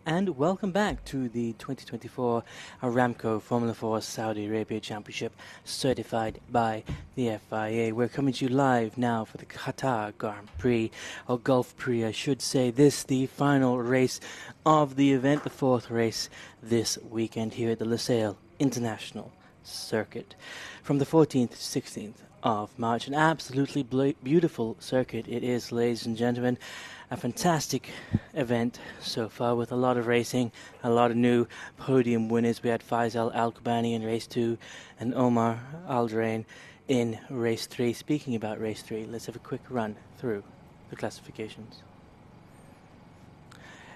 And welcome back to the 2024 Aramco Formula 4 Saudi Arabia Championship, certified by the FIA. We're coming to you live now for the Qatar Grand Prix, or Gulf Prix, I should say. This the final race of the event, the fourth race this weekend here at the Lusail International Circuit. From the 14th to 16th of March, an absolutely beautiful circuit it is, ladies and gentlemen. A fantastic event so far, with a lot of racing, a lot of new podium winners. We had Faisal Al-Kubani in race 2 and Omar Al-Drain in race 3. Speaking about race 3, let's have a quick run through the classifications.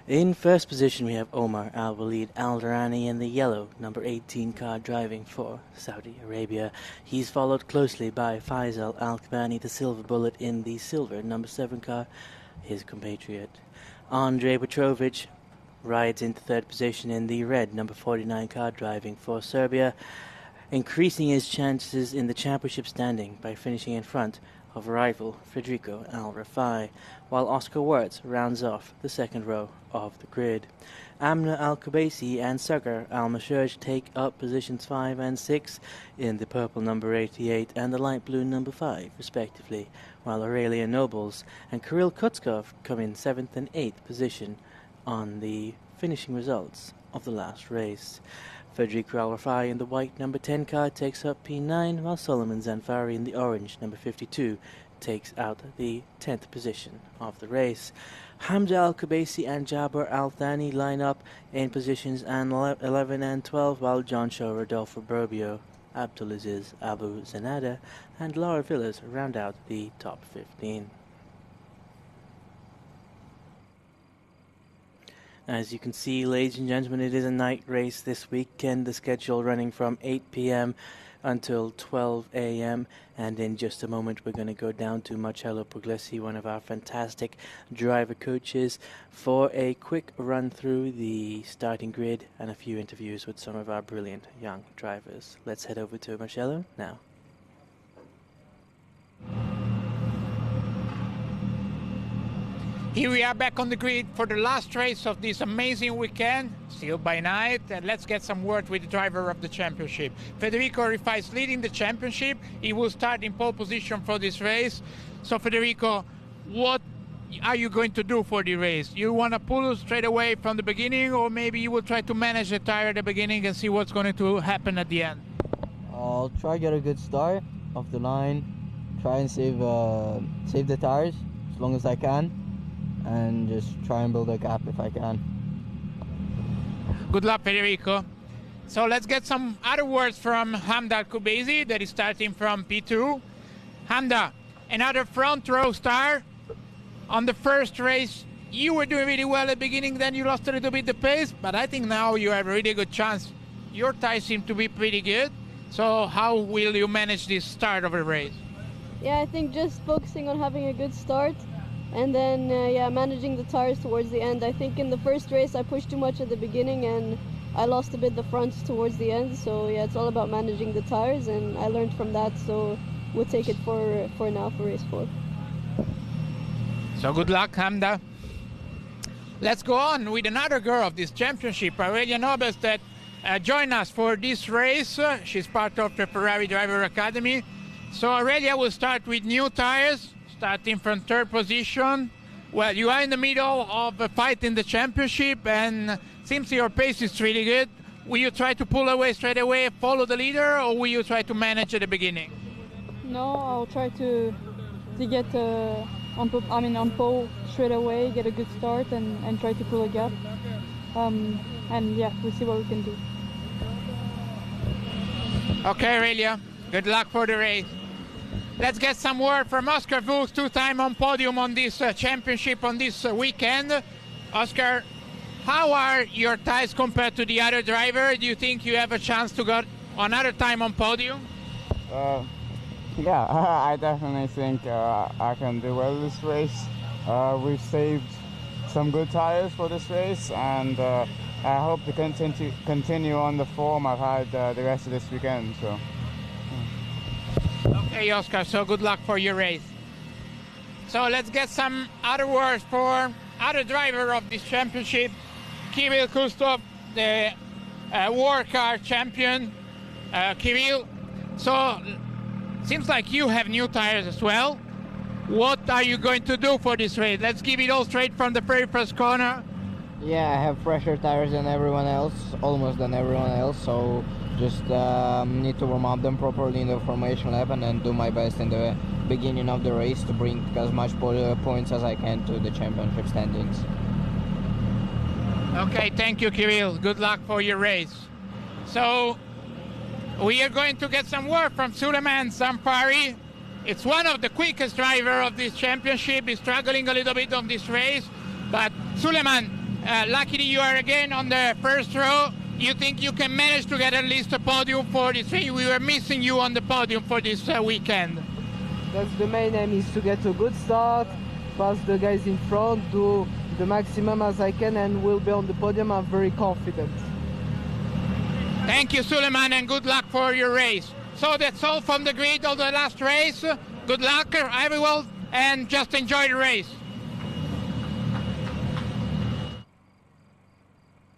In first position we have Omar Al-Walid Al-Durrani in the yellow number 18 car, driving for Saudi Arabia. He's followed closely by Faisal Al-Kubani, the silver bullet, in the silver number 7 car, his compatriot. Andrei Petrovic rides into third position in the red number 49 car, driving for Serbia, increasing his chances in the championship standing by finishing in front of rival Federico Al-Rafai, while Oscar Wirtz rounds off the second row of the grid. Amna Al-Kubaisi and Sagar Al-Mashurj take up positions 5 and 6 in the purple number 88 and the light blue number 5, respectively, while Aurelia Nobles and Kirill Kutskov come in 7th and 8th position on the finishing results of the last race. Federico Al-Rafai in the white number 10 car takes up P9, while Solomon Zanfari in the orange number 52 takes out the 10th position of the race. Hamza Al-Kubaisi and Jabir Al-Thani line up in positions 11 and 12, while John Shaw, Rodolfo Burbio, Abdulaziz Abu Zanada and Laura Villas round out the top 15. As you can see, ladies and gentlemen, it is a night race this weekend. The schedule running from 8 p.m. until 12 a.m. And in just a moment, we're going to go down to Marcello Puglisi, one of our fantastic driver coaches, for a quick run through the starting grid and a few interviews with some of our brilliant young drivers. Let's head over to Marcello now. Here we are back on the grid for the last race of this amazing weekend, still by night, and let's get some word with the driver of the championship. Federico Rifai is leading the championship. He will start in pole position for this race. So Federico, what are you going to do for the race? You want to pull straight away from the beginning, or maybe you will try to manage the tire at the beginning and see what's going to happen at the end? I'll try to get a good start off the line, try and save the tires as long as I can, and just try and build a gap if I can. Good luck, Federico. So let's get some other words from Hamda Al-Kubaisi, that is starting from P2. Hamda, another front row star. On the first race, you were doing really well at the beginning, then you lost a little bit the pace, but I think now you have a really good chance. Your tires seem to be pretty good. So how will you manage this start of the race? Yeah, I think just focusing on having a good start, and then managing the tires towards the end. I think in the first race I pushed too much at the beginning and I lost a bit the fronts towards the end. So yeah, it's all about managing the tires, and I learned from that. So we'll take it for now for race 4. So good luck, Hamda. Let's go on with another girl of this championship, Aurelia Nobles, that joined us for this race. She's part of the Ferrari Driver Academy. So Aurelia will start with new tires, starting from third position. Well, you are in the middle of a fight in the championship, and seems your pace is really good. Will you try to pull away straight away, follow the leader, or will you try to manage at the beginning? No, I'll try to get on pole straight away, get a good start, and try to pull a gap. And yeah, we'll see what we can do. Okay, Aurelia, good luck for the race. Let's get some word from Oscar Fuchs, 2-time on podium on this championship on this weekend. Oscar, how are your tires compared to the other driver? Do you think you have a chance to go another time on podium? Yeah, I definitely think I can do well this race. We've saved some good tires for this race, and I hope to continue on the form I've had the rest of this weekend. So. Okay, Oscar, so good luck for your race. So let's get some other words for other driver of this championship, Kirill Kustov, the war car champion. Kirill, so seems like you have new tires as well. What are you going to do for this race? Let's give it all straight from the very first corner. Yeah, I have fresher tires than everyone else, almost than everyone else, so just need to warm up them properly in the formation lap and then do my best in the beginning of the race to bring as much points as I can to the championship standings. Okay, thank you, Kirill. Good luck for your race. So we are going to get some word from Suleiman Zampari. It's one of the quickest driver of this championship. He's struggling a little bit on this race, but Suleiman, luckily you are again on the first row. You think you can manage to get at least a podium for this race? We were missing you on the podium for this weekend. That's the main aim, is to get a good start, pass the guys in front, do the maximum as I can, and we'll be on the podium. I'm very confident. Thank you, Suleiman, and good luck for your race. So that's all from the grid of the last race. Good luck, everyone, and just enjoy the race.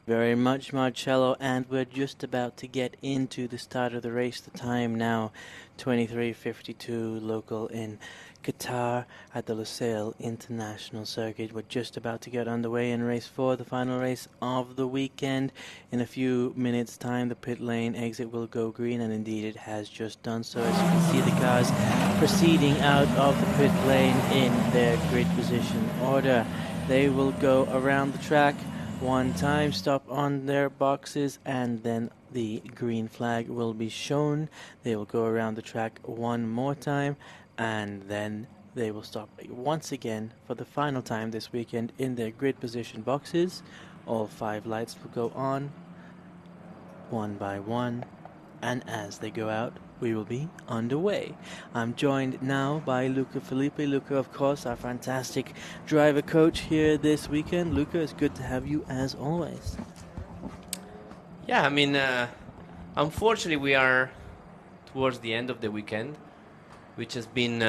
Very much, Marcello, and we're just about to get into the start of the race. The time now, 23:52 local in Qatar at the Lusail International Circuit. We're just about to get underway in race 4, the final race of the weekend. In a few minutes' time, the pit lane exit will go green, and indeed it has just done so. As you can see, the cars proceeding out of the pit lane in their grid position order. They will go around the track one time, stop on their boxes, and then the green flag will be shown. They will go around the track one more time, and then they will stop once again for the final time this weekend in their grid position boxes. All 5 lights will go on one by one, and as they go out, we will be underway. I'm joined now by Luca Felipe. Luca, of course, our fantastic driver coach here this weekend. Luca, it's good to have you as always. Yeah, I mean, unfortunately, we are towards the end of the weekend, which has been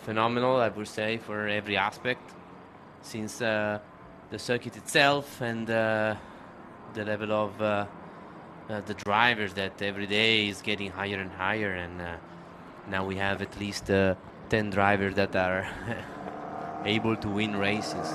phenomenal, I would say, for every aspect, since the circuit itself and the level of the drivers that every day is getting higher and higher, and now we have at least 10 drivers that are able to win races.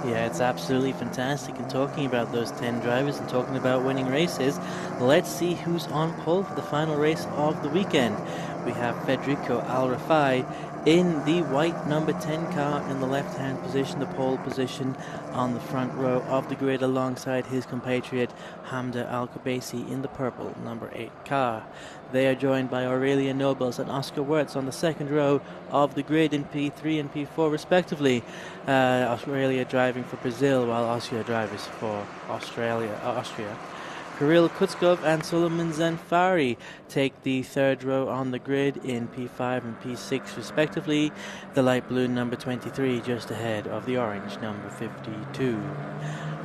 Yeah, it's absolutely fantastic. And talking about those 10 drivers and talking about winning races, let's see who's on pole for the final race of the weekend. We have Federico Al-Rafai in the white number 10 car in the left-hand position, the pole position on the front row of the grid, alongside his compatriot Hamda Al-Kubaisi in the purple number 8 car. They are joined by Aurelia Nobles and Oscar Wirtz on the second row of the grid in P3 and P4 respectively. Aurelia driving for Brazil, while Oscar drives for Austria. Kirill Kutskov and Suleiman Zampari take the third row on the grid in P5 and P6 respectively. The light blue number 23 just ahead of the orange number 52.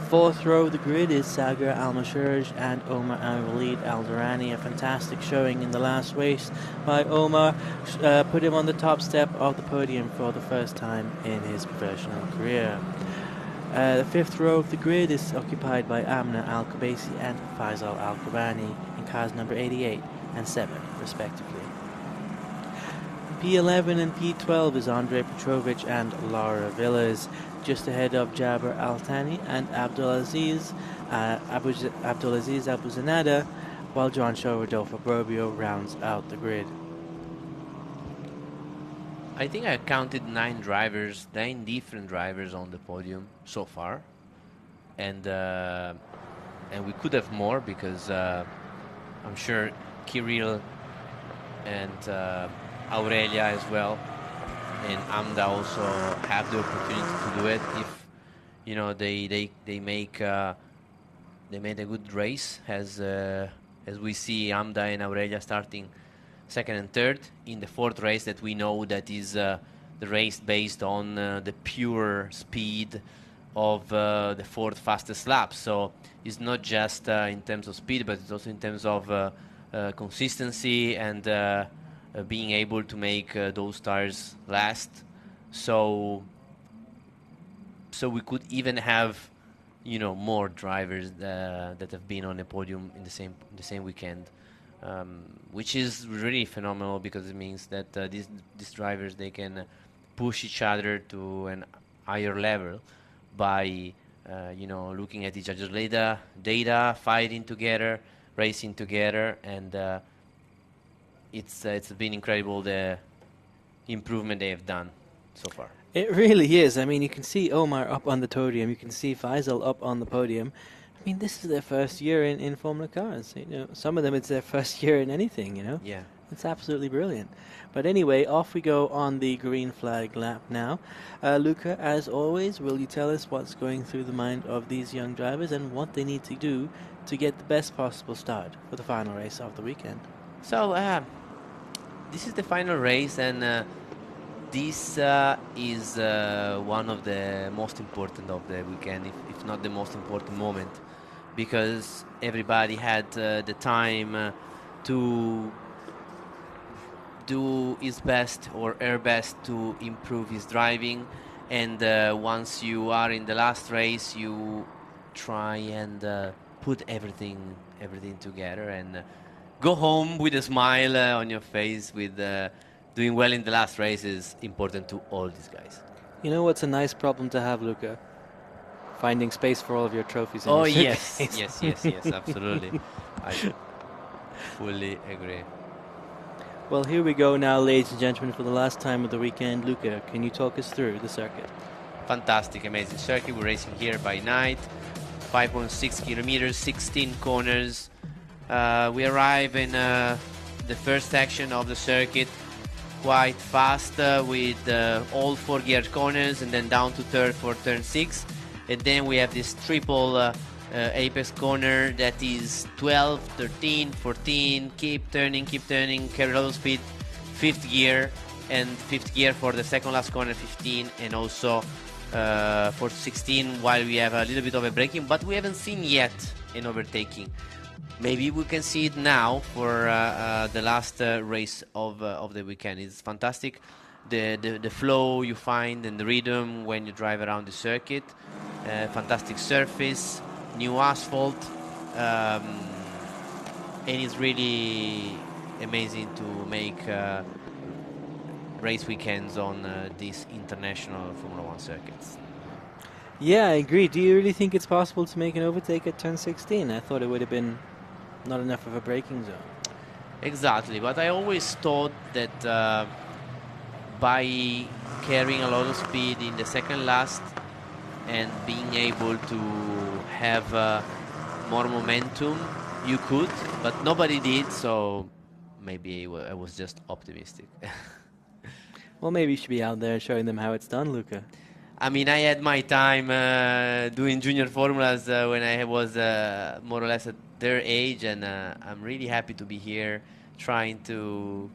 Fourth row of the grid is Sagar Al-Mashurj and Omar Al-Walid Al-Durrani. A fantastic showing in the last race by Omar put him on the top step of the podium for the first time in his professional career. The fifth row of the grid is occupied by Amna Al-Kubaisi and Faisal Al-Kubani in cars number 88 and 7 respectively. P11 and P12 is Andrei Petrovich and Laura Villas, just ahead of Jabir Al-Thani and Abdulaziz Abu Zanada, while John Shaw Rodolfo Borbio rounds out the grid. I think I counted 9 different drivers on the podium so far, and we could have more, because I'm sure Kirill and Aurelia as well, and Amda also have the opportunity to do it if they make they made a good race, as we see Amda and Aurelia starting second and third in the fourth race that we know that is the race based on the pure speed of the fourth fastest lap. So it's not just in terms of speed, but it's also in terms of consistency and being able to make those tires last. So we could even have more drivers that have been on the podium in the same weekend, which is really phenomenal because it means that these drivers, they can push each other to an higher level by looking at each other's data, fighting together, racing together, and it's been incredible the improvement they have done so far. It really is. I mean, you can see Omar up on the podium. You can see Faisal up on the podium. I mean, this is their first year in Formula Cars. Some of them, it's their first year in anything, Yeah. It's absolutely brilliant. But anyway, off we go on the green flag lap now. Luca, as always, will you tell us what's going through the mind of these young drivers and what they need to do to get the best possible start for the final race of the weekend? So, this is the final race, and this is one of the most important of the weekend, if not the most important moment, because everybody had the time to do his best or her best to improve his driving, and once you are in the last race, you try and put everything together and go home with a smile on your face. With doing well in the last race is important to all these guys. You know what's a nice problem to have, Luca? Finding space for all of your trophies in Oh your yes, suitcase. yes, absolutely. I fully agree. Well, here we go now, ladies and gentlemen, for the last time of the weekend. Luca, can you talk us through the circuit? Fantastic, amazing circuit. We're racing here by night, 5.6 kilometers, 16 corners. We arrive in the first section of the circuit quite fast with all 4-gear corners, and then down to third for turn 6. And then we have this triple apex corner that is 12, 13, 14, keep turning, carry level speed, 5th gear, and 5th gear for the second last corner, 15, and also for 16, while we have a little bit of a braking, but we haven't seen yet an overtaking. Maybe we can see it now for the last race of the weekend. It's fantastic, the flow you find and the rhythm when you drive around the circuit. Fantastic surface, new asphalt, and it's really amazing to make race weekends on these international Formula 1 circuits. Yeah, I agree. Do you really think it's possible to make an overtake at turn 16? I thought it would have been not enough of a braking zone. Exactly, but I always thought that by carrying a lot of speed in the second last and being able to have more momentum, you could, but nobody did, so maybe I was just optimistic. Well, maybe you should be out there showing them how it's done, Luca. I mean, I had my time doing junior formulas when I was more or less at their age, and I'm really happy to be here trying to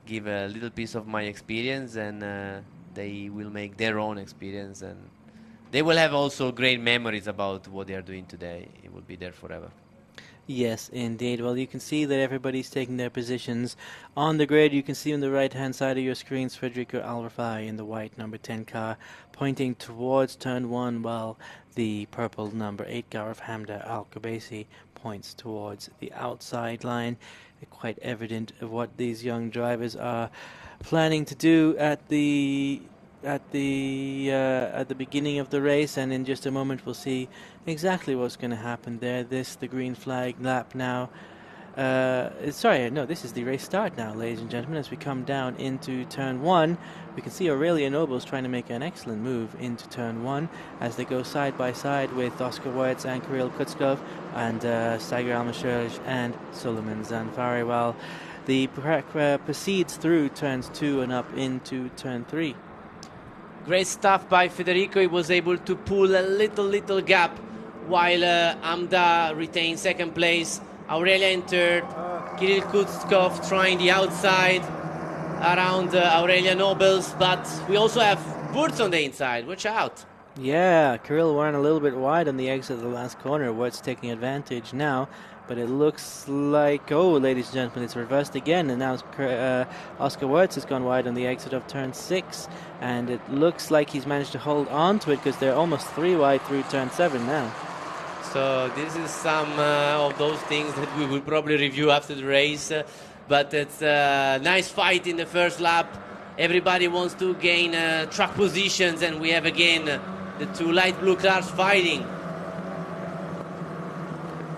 give a little piece of my experience, and they will make their own experience, and they will have also great memories about what they are doing today. It will be there forever. Yes, indeed. Well, you can see that everybody's taking their positions on the grid. You can see on the right-hand side of your screens Federico Alrafai in the white number 10 car pointing towards turn 1, while the purple number 8 car of Hamda Al-Kubaisi points towards the outside line. Quite evident of what these young drivers are planning to do at the beginning of the race, and in just a moment we'll see exactly what's going to happen there. The green flag lap now. This is the race start now, ladies and gentlemen. As we come down into turn 1, we can see Aurelio Nobles trying to make an excellent move into turn 1 as they go side by side with Oscar Wertz and Kirill Kutskov and Steiger Almashirj and Suleiman Zanfari, while the proceeds through turns 2 and up into turn 3. Great stuff by Federico. He was able to pull a little gap while Amda retained second place. Aurelia in third. Kirill Kutskov trying the outside around Aurelia Nobles, but we also have Wurz on the inside. Watch out. Yeah, Kirill went a little bit wide on the exit of the last corner. Wurz taking advantage now, but it looks like, ladies and gentlemen, it's reversed again, and now Oscar Wertz has gone wide on the exit of turn 6, and it looks like he's managed to hold on to it because they're almost 3 wide through turn 7 now. So this is some of those things that we will probably review after the race. But it's a nice fight in the first lap. Everybody wants to gain track positions, and we have again the two light blue cars fighting.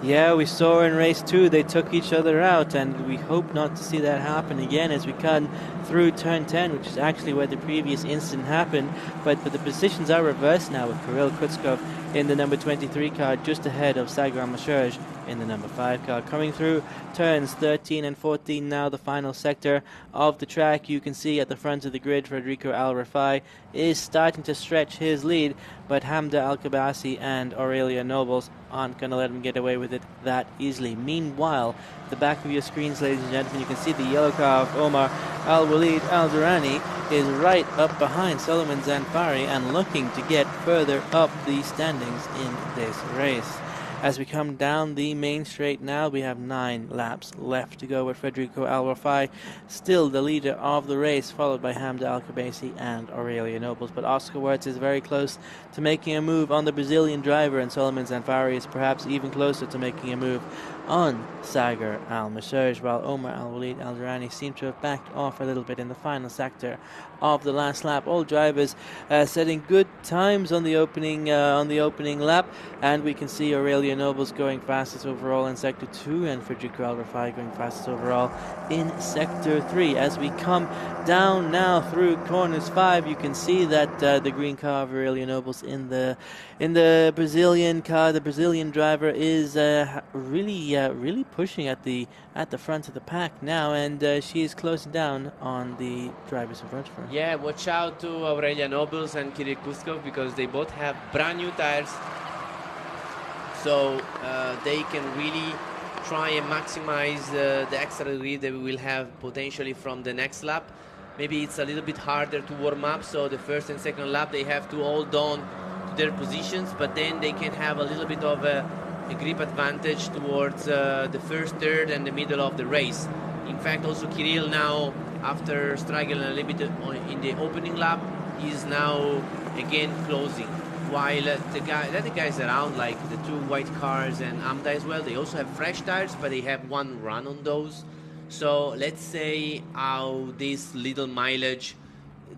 Yeah, we saw in race 2 they took each other out, and we hope not to see that happen again as we come through turn 10, which is actually where the previous incident happened. But the positions are reversed now, with Kirill Kutskov in the number 23 car just ahead of Sagar Mashurj in the number 5 car. Coming through turns 13 and 14 now, the final sector of the track. You can see at the front of the grid Federico Al Rafai is starting to stretch his lead, but Hamda Al-Kabasi and Aurelia Nobles aren't going to let him get away with it that easily. Meanwhile, at the back of your screens, ladies and gentlemen, you can see the yellow car of Omar Al-Walid Al-Durrani is right up behind Solomon Zanfari and looking to get further up the standings in this race. As we come down the main straight now, we have 9 laps left to go with Federico Al Rafai still the leader of the race, followed by Hamda Al-Kabasi and Aurelia Nobles. But Oscar Wertz is very close to making a move on the Brazilian driver, and Solomon Zanfari is perhaps even closer to making a move on Sagar Al-Mashurj, while Omar Al-Walid Al-Durrani seem to have backed off a little bit in the final sector of the last lap. All drivers setting good times on the opening lap, and we can see Aurelia Nobles going fastest overall in sector 2 and Federico Al Rafai going fastest overall in sector 3. As we come down now through corners 5, you can see that the green car of Aurelia Nobles in the Brazilian car, the Brazilian driver is really pushing at the front of the pack now, and she is closing down on the drivers in front of her. Yeah, watch out to Aurelia Nobles and Kirill Kuskov, because they both have brand new tires, so they can really try and maximize the extra lead that we will have potentially from the next lap. Maybe it's a little bit harder to warm up, so the first and second lap they have to hold on to their positions, but then they can have a little bit of a grip advantage towards the first, third and the middle of the race. In fact, also Kirill now, after struggling a little bit in the opening lap, is now again closing, while the guys around, like the 2 white cars and Amda as well, they also have fresh tires, but they have 1 run on those. So let's say how this little mileage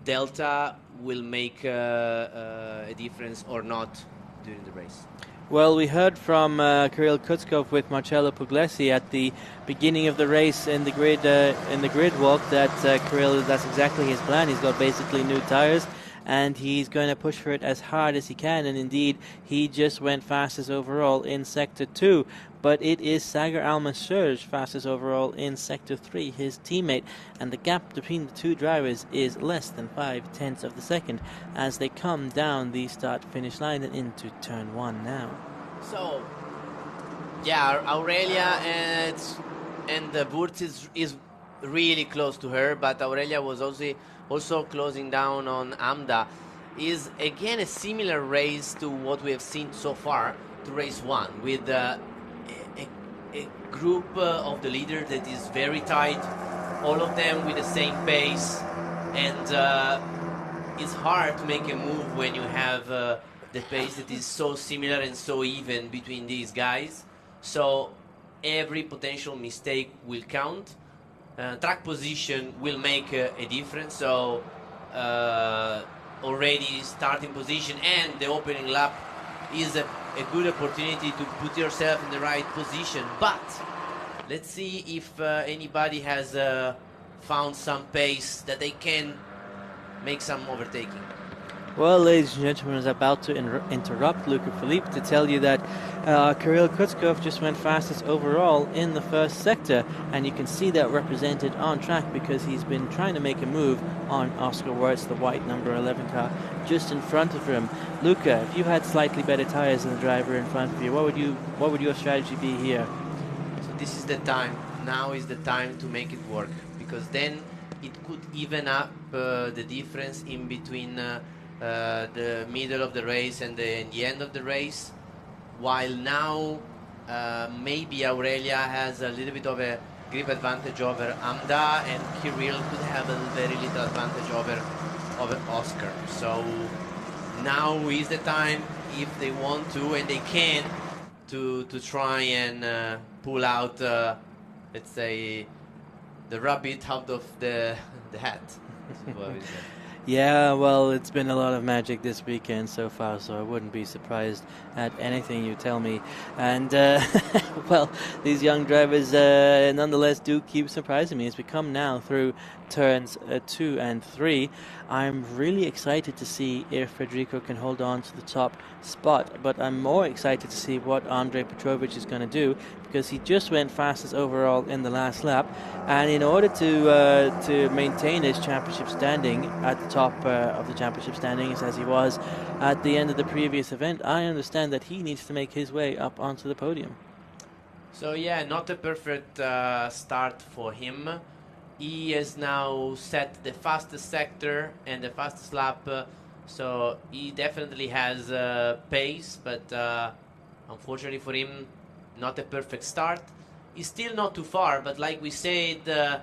delta will make a difference or not during the race. Well, we heard from Kirill Kutskov with Marcello Puglisi at the beginning of the race in the grid walk that Kirill, that's exactly his plan. He's got basically new tires, and he's going to push for it as hard as he can, and indeed he just went fastest overall in sector 2. But it is Sagar Al-Mashurj fastest overall in sector 3, his teammate, and the gap between the 2 drivers is less than 5/10 of the second as they come down the start-finish line and into turn 1 now. So, yeah, Aurelia and Wurz is really close to her, but Aurelia was also closing down on Amda. Is again a similar race to what we have seen so far to race 1, with a group of the leaders that is very tight, all of them with the same pace, and it's hard to make a move when you have the pace that is so similar and so even between these guys. So every potential mistake will count. Track position will make a difference, so already starting position and the opening lap is a good opportunity to put yourself in the right position. But let's see if anybody has found some pace that they can make some overtaking. Well, ladies and gentlemen, I was about to interrupt Luca Philippe to tell you that Kirill Kutskov just went fastest overall in the first sector, and you can see that represented on track because he's been trying to make a move on Oscar Wertz, the white number 11 car, just in front of him. Luca, if you had slightly better tires than the driver in front of you, what would your strategy be here? So this is the time. Now is the time to make it work, because then it could even up the difference in between the middle of the race and the end of the race, while now maybe Aurelia has a little bit of a grip advantage over Amda, and Kirill could have a very little advantage over Oscar. So now is the time, if they want to and they can, to try and pull out, let's say, the rabbit out of the hat. That's what we said. Yeah, well, it's been a lot of magic this weekend so far, so I wouldn't be surprised at anything you tell me. And, well, these young drivers nonetheless do keep surprising me as we come now through turns 2 and 3. I'm really excited to see if Federico can hold on to the top spot, but I'm more excited to see what Andrej Petrovic is going to do, because he just went fastest overall in the last lap, and in order to maintain his championship standing at the top of the championship standings as he was at the end of the previous event, I understand that he needs to make his way up onto the podium. So yeah, not a perfect start for him. He has now set the fastest sector and the fastest lap, so he definitely has pace, but unfortunately for him, not a perfect start. He's still not too far, but like we said, the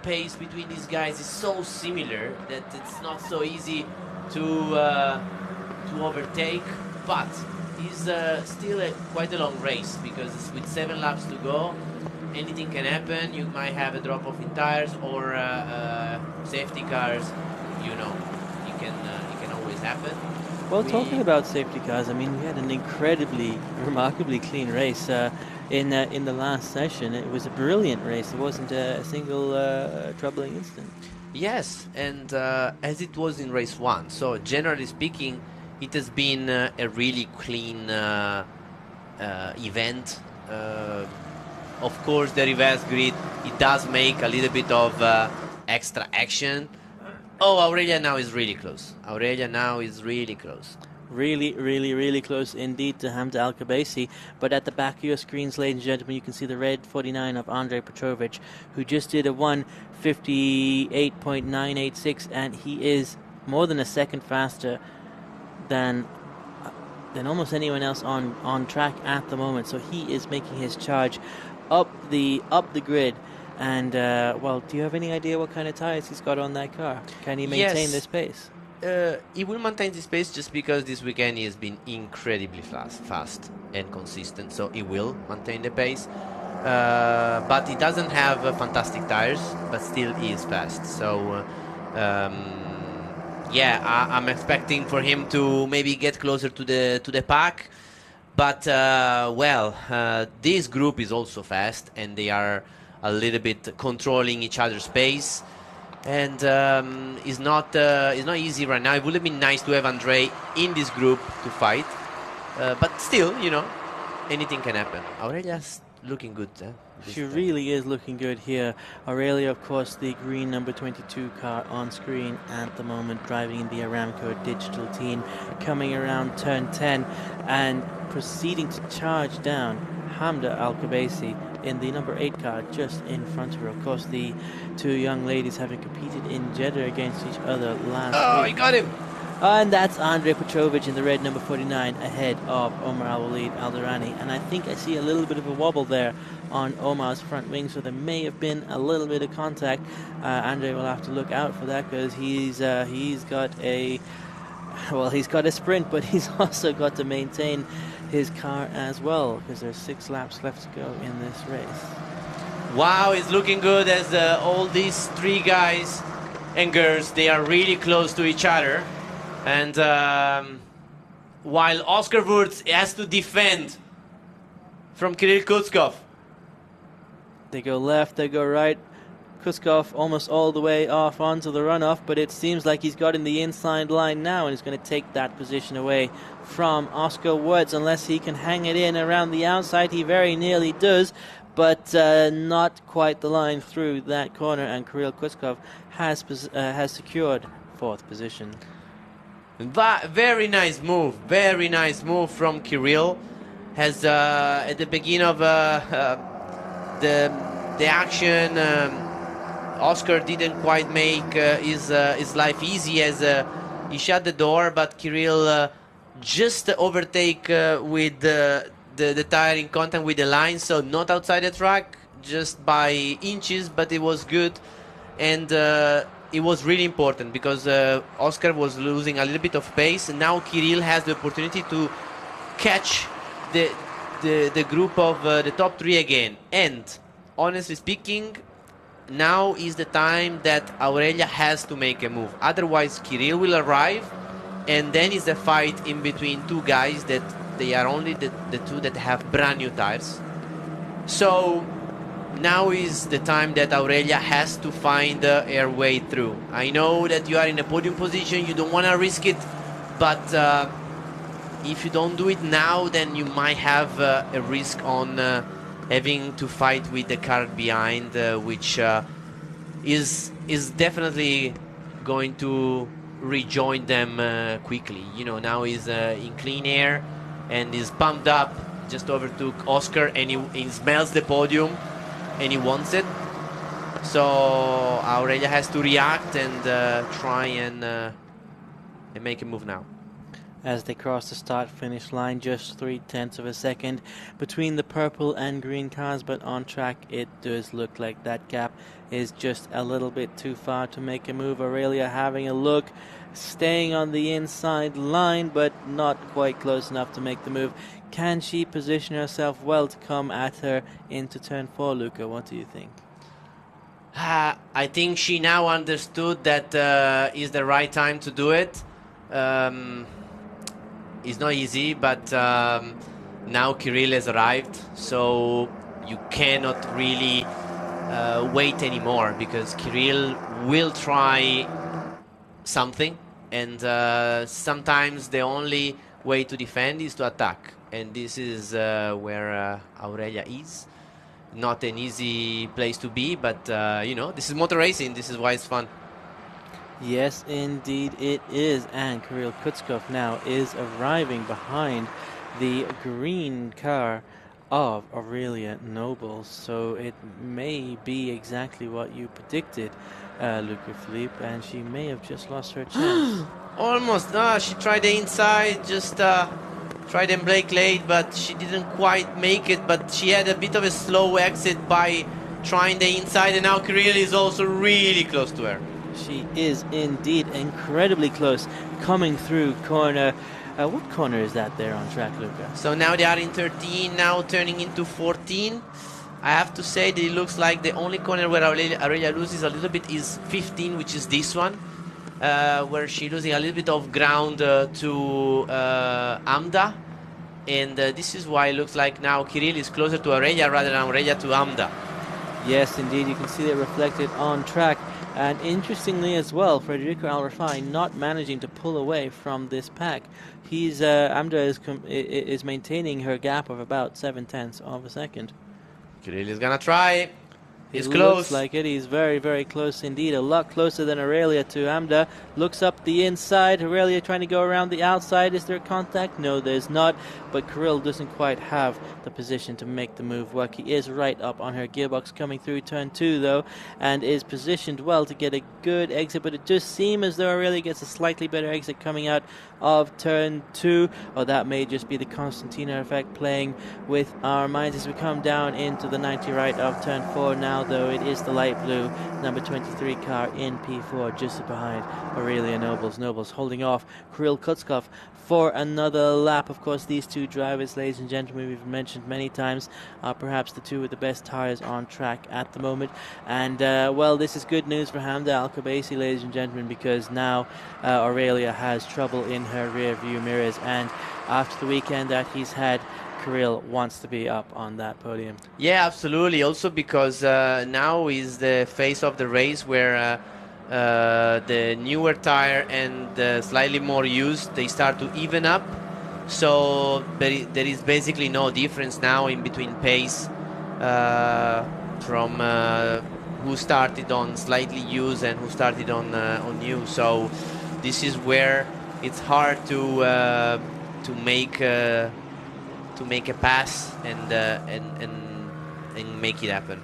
pace between these guys is so similar that it's not so easy to overtake. But it's still quite a long race, because with 7 laps to go, anything can happen. You might have a drop off in tires or safety cars. You know, it can always happen. Well, talking about safety cars, I mean, we had an remarkably clean race in the last session. It was a brilliant race. There wasn't a single troubling incident. Yes, and as it was in race 1. So generally speaking, it has been a really clean event. Of course, the reverse grid, it does make a little bit of extra action. Oh, Aurelia now is really close. Really, really, really close indeed to Hamda Al-Khabaisi. But at the back of your screens, ladies and gentlemen, you can see the red 49 of Andrej Petrovic, who just did a 1:58.986, and he is more than a second faster than almost anyone else on track at the moment. So he is making his charge up the grid. And well, do you have any idea what kind of tires he's got on that car? Can he maintain this pace? He will maintain this pace just because this weekend he has been incredibly fast and consistent. So he will maintain the pace. But he doesn't have fantastic tires, but still he is fast. So yeah, I'm expecting for him to maybe get closer to the pack. But well, this group is also fast, and they are a little bit controlling each other's pace, and it's not easy right now. It would have been nice to have Andrej in this group to fight, but still, you know, anything can happen. Aurelia's looking good. She really is looking good here. Aurelia, of course, the green number 22 car on screen at the moment, driving in the Aramco digital team, coming around turn 10 and proceeding to charge down Hamda Al-Khabaisi in the number 8 car just in front of her. Of course, the two young ladies having competed in Jeddah against each other last week. He got him! And that's Andrej Petrovic in the red number 49 ahead of Omar Al-Walid Al-Durrani. And I think I see a little bit of a wobble there on Omar's front wing, so there may have been a little bit of contact. Andrej will have to look out for that, because he's got a sprint, but he's also got to maintain his car as well, because there's 6 laps left to go in this race. Wow, it's looking good as all these 3 guys and girls, they are really close to each other. And while Oscar Wurz has to defend from Kirill Kutskov. They go left, they go right. Kuskov almost all the way off onto the runoff, but it seems like he's got in the inside line now, and he's going to take that position away from Oscar Wurz, unless he can hang it in around the outside. He very nearly does, but not quite the line through that corner, and Kirill Kuskov has secured 4th position. Very nice move from Kirill. Has at the beginning of the action, Oscar didn't quite make his life easy, as he shut the door, but Kirill just overtake with the tire in contact with the line, so not outside the track, just by inches, but it was good. And it was really important because Oscar was losing a little bit of pace, and now Kirill has the opportunity to catch the group of the top three again. And honestly speaking, now is the time that Aurelia has to make a move. Otherwise, Kirill will arrive, and then is the fight in between two guys that they are only the two that have brand new tires. So now is the time that Aurelia has to find her way through. I know that you are in a podium position, you don't want to risk it, but if you don't do it now, then you might have a risk on having to fight with the car behind, which is definitely going to rejoin them quickly. You know, now he's in clean air and is pumped up, just overtook Oscar, and he smells the podium and he wants it. So Aurelia has to react and try and make a move now. As they cross the start-finish line, just 0.3 of a second between the purple and green cars, but on track it does look like that gap is just a little bit too far to make a move. Aurelia having a look, staying on the inside line, but not quite close enough to make the move. Can she position herself well to come at her into turn 4, Luca? What do you think? I think she now understood that is the right time to do it. It's not easy, but now Kirill has arrived, so you cannot really wait anymore, because Kirill will try something, and sometimes the only way to defend is to attack, and this is where Aurelia is. Not an easy place to be, but you know, this is motor racing, this is why it's fun. Yes, indeed it is. And Kirill Kutskov now is arriving behind the green car of Aurelia Nobles. So it may be exactly what you predicted, Luca Philippe, and she may have just lost her chance. Almost. No, she tried the inside, just tried and brake late, but she didn't quite make it. But she had a bit of a slow exit by trying the inside, and now Kirill is also really close to her. She is indeed incredibly close, coming through corner. What corner is that there on track, Luca? So now they are in 13, now turning into 14. I have to say that it looks like the only corner where Aurelia loses a little bit is 15, which is this one, where she's losing a little bit of ground to Amda. And this is why it looks like now Kirill is closer to Aurelia rather than Aurelia to Amda. Yes, indeed, you can see it reflected on track. And interestingly as well, Federico Alrafai not managing to pull away from this pack. He's Amda is maintaining her gap of about 0.7 of a second. Kirill is gonna try. He's It close. looks like it. He's very, very close indeed. A lot closer than Aurelia to Amda. Looks up the inside. Aurelia trying to go around the outside. Is there contact? No, there's not. But Kirill doesn't quite have the position to make the move work. He is right up on her gearbox coming through turn 2 though, and is positioned well to get a good exit. But it does seem as though Aurelia gets a slightly better exit coming out of turn 2. Or that may just be the Constantina effect playing with our minds as we come down into the 90 right of turn 4 now. Though it is the light blue number 23 car in P4 just behind Aurelia Nobles. Nobles holding off Kirill Kutskov for another lap. Of course, these two drivers, ladies and gentlemen, we've mentioned many times, are perhaps the two with the best tires on track at the moment. And well, this is good news for Hamda Al-Khabaisi, ladies and gentlemen, because now Aurelia has trouble in her rear view mirrors, and after the weekend that he's had, Kirill wants to be up on that podium. Yeah, absolutely. Also because now is the phase of the race where the newer tire and the slightly more used, they start to even up. So there is basically no difference now in between pace from who started on slightly used and who started on new. So this is where it's hard to make a pass and make it happen.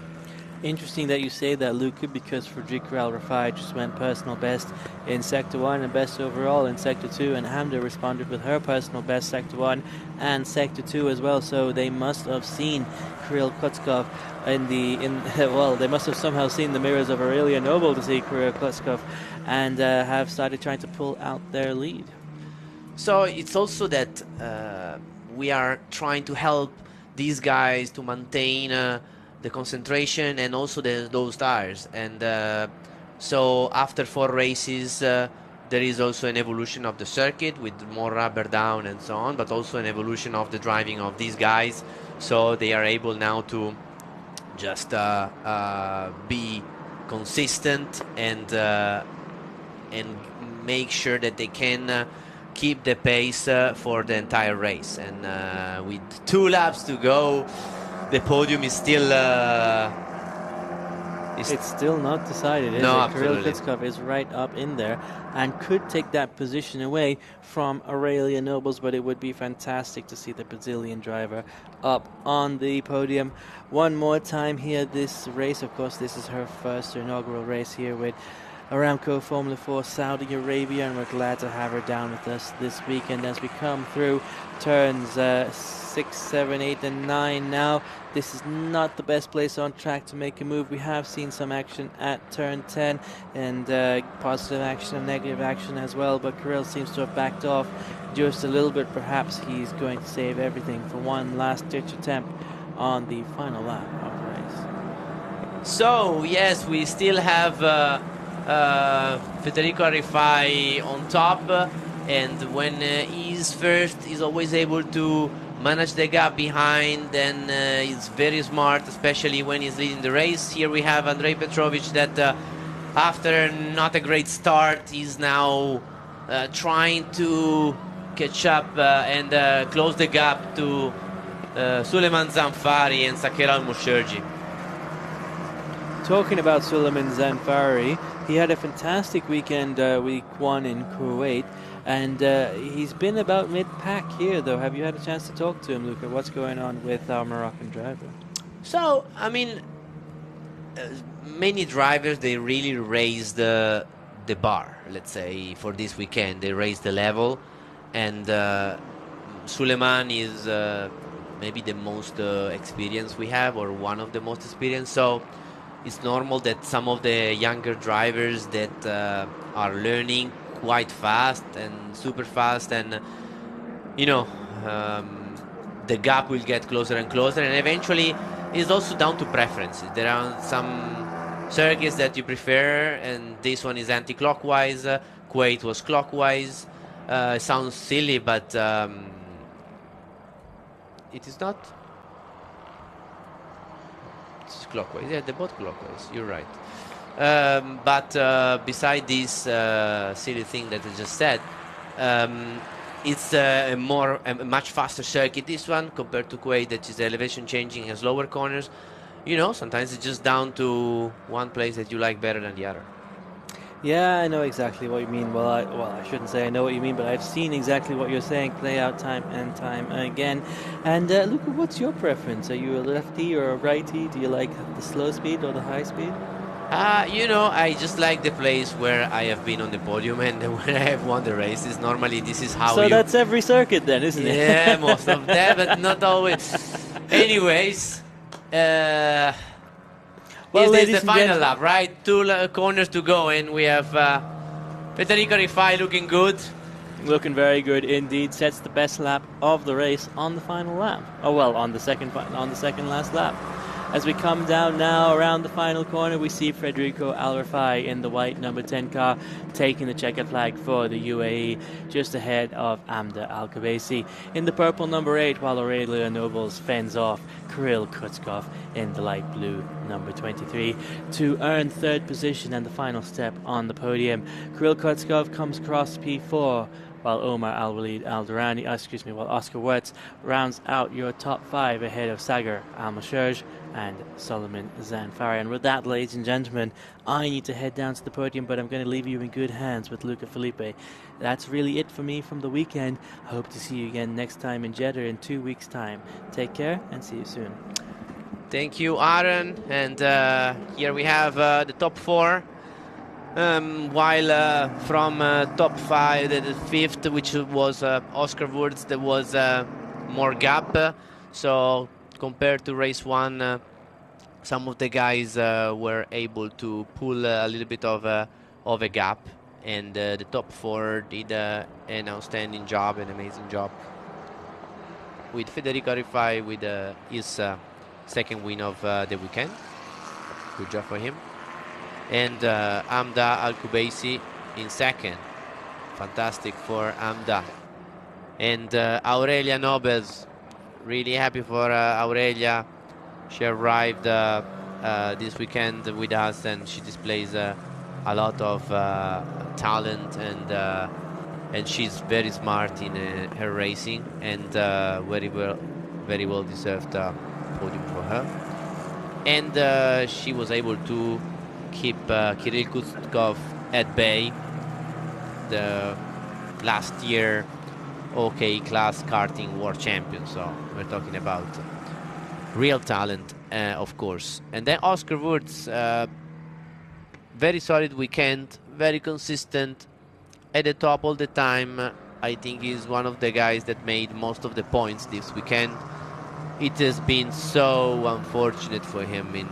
Interesting that you say that, Luca, because Federico Al-Rafai just went personal best in Sector 1 and best overall in Sector 2, and Hamda responded with her personal best Sector 1 and Sector 2 as well, so they must have seen Kirill Klutskov well, they must have somehow seen the mirrors of Aurelia Noble to see Kirill Klutskov and have started trying to pull out their lead. So it's also that we are trying to help these guys to maintain the concentration and also those tires. And so after 4 races, there is also an evolution of the circuit with more rubber down and so on, but also an evolution of the driving of these guys. So they are able now to just be consistent and make sure that they can keep the pace for the entire race. And with 2 laps to go, the podium is still it's still not decided, is no, it? Kirill absolutely. Klutskov is right up in there and could take that position away from Aurelia Nobles, but it would be fantastic to see the Brazilian driver up on the podium one more time here this race. Of course, this is her first inaugural race here with Aramco Formula 4 Saudi Arabia, and we're glad to have her down with us this weekend as we come through turns 6, 7, 8 and 9 now. This is not the best place on track to make a move. We have seen some action at turn 10 and positive action and negative action as well, but Kirill seems to have backed off just a little bit. Perhaps he's going to save everything for one last ditch attempt on the final lap of the race. So yes, we still have Federico Arifai on top, and when he's first, he's always able to manage the gap behind, and he's very smart, especially when he's leading the race. Here we have Andrei Petrovic that after not a great start, he's now trying to catch up and close the gap to Suleiman Zanfari and Sakir Al-Musherji. Talking about Suleiman Zanfari, he had a fantastic weekend, week 1 in Kuwait, and he's been about mid-pack here, though. Have you had a chance to talk to him, Luca? What's going on with our Moroccan driver? So, I mean, many drivers, they really raised the bar, let's say, for this weekend. They raised the level, and Suleiman is maybe the most experienced we have, or one of the most experienced. So it's normal that some of the younger drivers that are learning quite fast and super fast, and the gap will get closer and closer, and eventually it's also down to preferences. There are some circuits that you prefer, and this one is anti-clockwise. Kuwait was clockwise. It sounds silly, but it is not. It's clockwise. Yeah, they're both clockwise. You're right. But beside this silly thing that I just said, it's a much faster circuit, this one, compared to Kuwait, that is elevation changing, has lower corners. Sometimes it's just down to one place that you like better than the other. Yeah, I know exactly what you mean. Well, I shouldn't say I know what you mean, but I've seen exactly what you're saying play out time and time again. And Luca, what's your preference? Are you a lefty or a righty? Do you like the slow speed or the high speed? I just like the place where I have been on the podium and when I have won the races. Normally, this is how So that's every circuit then, isn't it? Yeah, most of them, but not always. Anyways, well, this is the final lap, right? 2 corners to go, and we have Federico Rifai looking good. Looking very good indeed. Sets the best lap of the race on the final lap. Oh well, on the second last lap. As we come down now around the final corner, we see Federico Al-Rafai in the white number 10 car taking the checkered flag for the UAE, just ahead of Amda Al-Khabaisi in the purple number 8, while Aurelia Nobles fends off Kirill Klutskov in the light blue number 23 to earn third position and the final step on the podium. Kirill Klutskov comes across P4, while while Oscar Wertz rounds out your top 5 ahead of Sagar Al-Musherj and Suleiman Zanfari. And with that, ladies and gentlemen, I need to head down to the podium, but I'm going to leave you in good hands with Luca Felipe. That's really it for me from the weekend. I hope to see you again next time in Jeddah in 2 weeks' time. Take care and see you soon. Thank you, Aaron. And here we have the top 4. While from top 5, the 5th, which was Oscar Wurz, there was more gap. So compared to race 1, some of the guys were able to pull a little bit of a gap. And the top 4 did an outstanding job, an amazing job. With Federico Rifai with his second win of the weekend. Good job for him. And Amda Al-Kubaisi in second. Fantastic for Amda. And Aurelia Nobels, really happy for Aurelia. She arrived this weekend with us, and she displays a lot of talent, and she's very smart in her racing, and very well deserved podium for her. And she was able to keep Kirill Kutkov at bay, the last year OK class karting world champion. So we're talking about real talent, of course. And then Oscar Wurz, very solid weekend, very consistent, at the top all the time. I think he's one of the guys that made most of the points this weekend. It has been so unfortunate for him in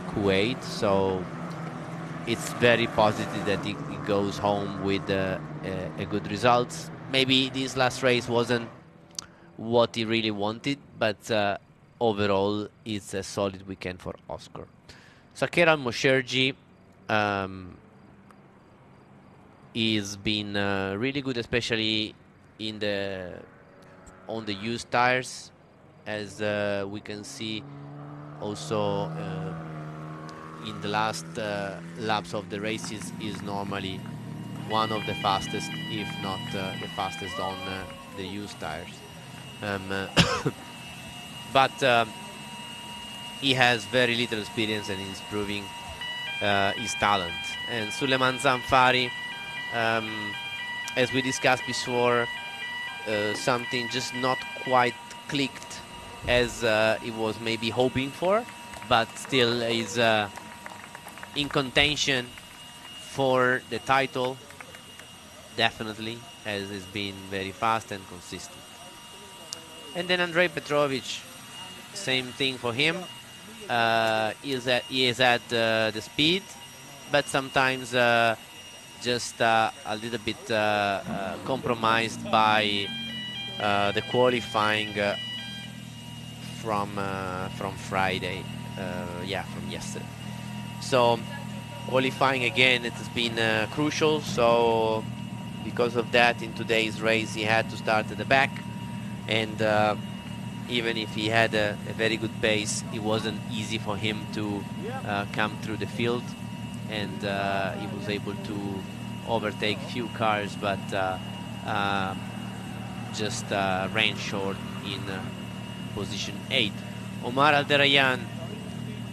Kuwait, so it's very positive that he goes home with a good result. Maybe this last race wasn't what he really wanted, but overall it's a solid weekend for Oscar. Sakir Al-Mosherji is been really good, especially on the used tires, as we can see also in the last laps of the races. Is normally one of the fastest, if not the fastest, on the used tires. But he has very little experience, and he's proving his talent. And Suleiman Zanfari, as we discussed before, something just not quite clicked as he was maybe hoping for, but still is in contention for the title, definitely, as he's been very fast and consistent. And then Andrei Petrovic, same thing for him. He is at the speed, but sometimes just a little bit compromised by the qualifying from Friday, from yesterday. So qualifying again, it has been crucial. So because of that, in today's race, he had to start at the back, and even if he had a very good pace, it wasn't easy for him to come through the field, and he was able to overtake few cars, but just ran short in position 8. Omar Alderayan,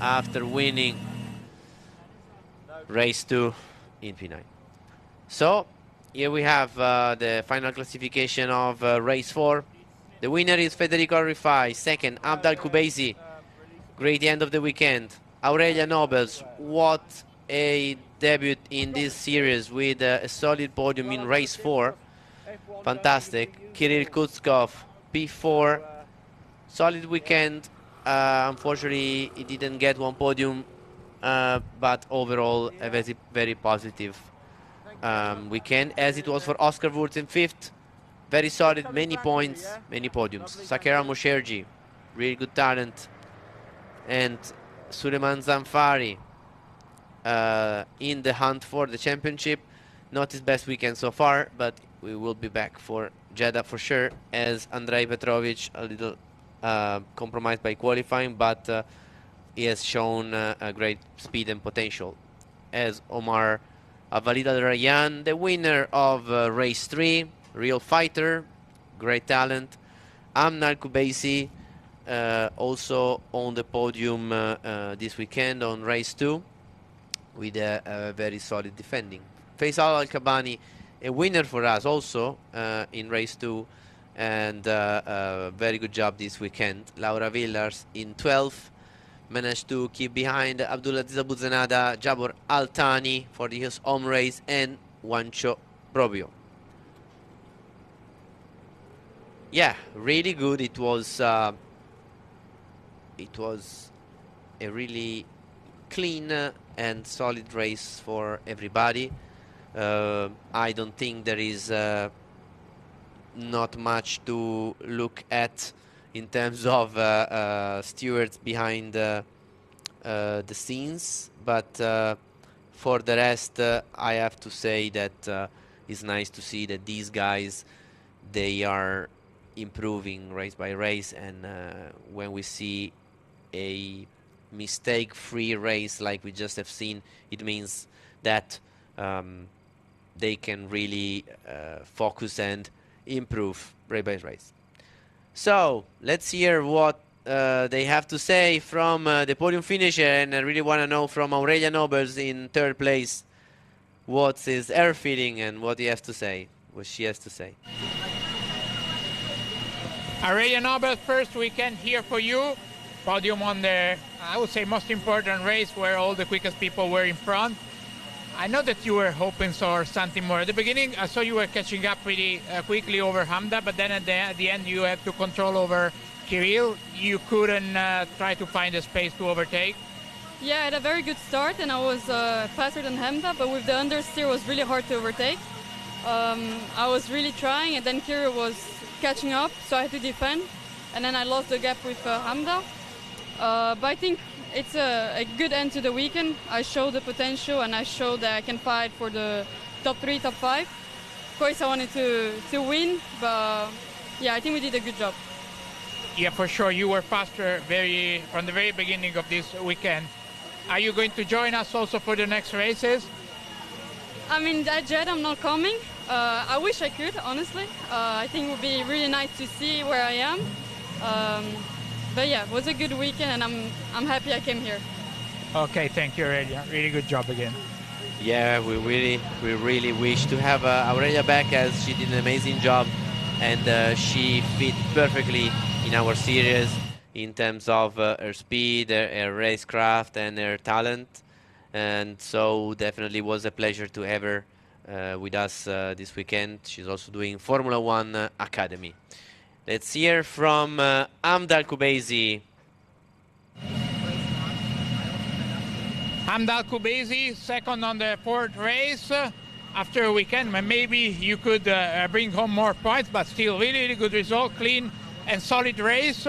after winning race 2 in P9. So here we have the final classification of race 4. The winner is Federico Rifai. Second, Abdal Kubaisi. Great end of the weekend. Aurelia Nobles, what a debut in this series with a solid podium in race 4. Fantastic. Kirill Kutkov, P4. Solid weekend. Unfortunately, he didn't get one podium, but overall a very, very positive weekend, as it was for Oscar Wurz in 5th. Very solid, many points, many podiums. Sakir Al-Mosherji, really good talent. And Suleiman Zanfari in the hunt for the championship. Not his best weekend so far, but we will be back for Jeddah for sure, as Andrei Petrovic a little compromised by qualifying, but he has shown a great speed and potential. As Omar Avalid Al-Rayyan, the winner of race 3, real fighter, great talent. Amna Al-Kubaisi also on the podium this weekend on race 2 with a very solid defending. Faisal Al-Kabani, a winner for us also in race 2, and very good job this weekend. Laura Villars in 12th managed to keep behind Abdulaziz Abuzanada, Jabor Altani for his home race, and Juancho Probio. Yeah, really good. It was a really clean and solid race for everybody. I don't think there is not much to look at in terms of stewards behind the scenes, but for the rest, I have to say that it's nice to see that these guys, they are improving race by race, and when we see a mistake-free race like we just have seen, it means that they can really focus and improve race by race. So let's hear what they have to say from the podium finisher, and I really want to know from Aurelia Nobles in 3rd place what is her feeling and what she has to say. Aurelia Nobel, first weekend here for you. Podium on the, I would say, most important race where all the quickest people were in front. I know that you were hoping for something more. At the beginning, I saw you were catching up pretty quickly over Hamda, but then at the end you had to control over Kirill. You couldn't try to find a space to overtake. Yeah, I had a very good start and I was faster than Hamda, but with the understeer it was really hard to overtake. I was really trying, and then Kirill was catching up, so I had to defend, and then I lost the gap with Hamda. But I think it's a good end to the weekend. I showed the potential and I showed that I can fight for the top 3, top 5. Of course I wanted to win, but yeah, I think we did a good job. Yeah, for sure. You were faster from the very beginning of this weekend. Are you going to join us also for the next races? I mean, at Jet I'm not coming. I wish I could, honestly. I think it would be really nice to see where I am. But yeah, it was a good weekend, and I'm happy I came here. Okay, thank you, Aurelia. Really good job again. Yeah, we really wish to have Aurelia back, as she did an amazing job, and she fit perfectly in our series in terms of her speed, her racecraft, and her talent. And so definitely was a pleasure to have her with us this weekend. She's also doing Formula One Academy. Let's hear from Hamda Al-Kubaisi. Hamda Al-Kubaisi, second on the 4th race. After a weekend, maybe you could bring home more points, but still really good result, clean and solid race.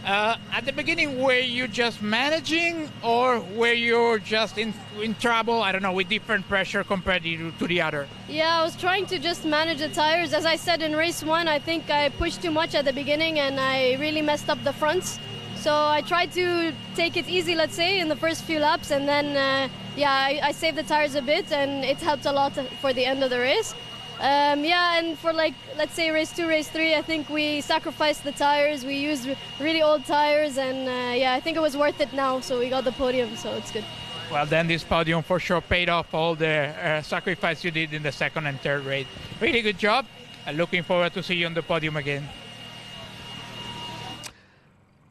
At the beginning, were you just managing, or were you just in trouble, I don't know, with different pressure compared to the other? Yeah, I was trying to just manage the tires. As I said in race 1, I think I pushed too much at the beginning and I really messed up the fronts. So I tried to take it easy, let's say, in the first few laps, and then I saved the tires a bit, and it helped a lot for the end of the race. And for, like, let's say race 2, race 3, I think we sacrificed the tires. We used really old tires, and I think it was worth it now, so we got the podium, so it's good. Well, then this podium for sure paid off all the sacrifice you did in the 2nd and 3rd race. Really good job. Looking forward to see you on the podium again.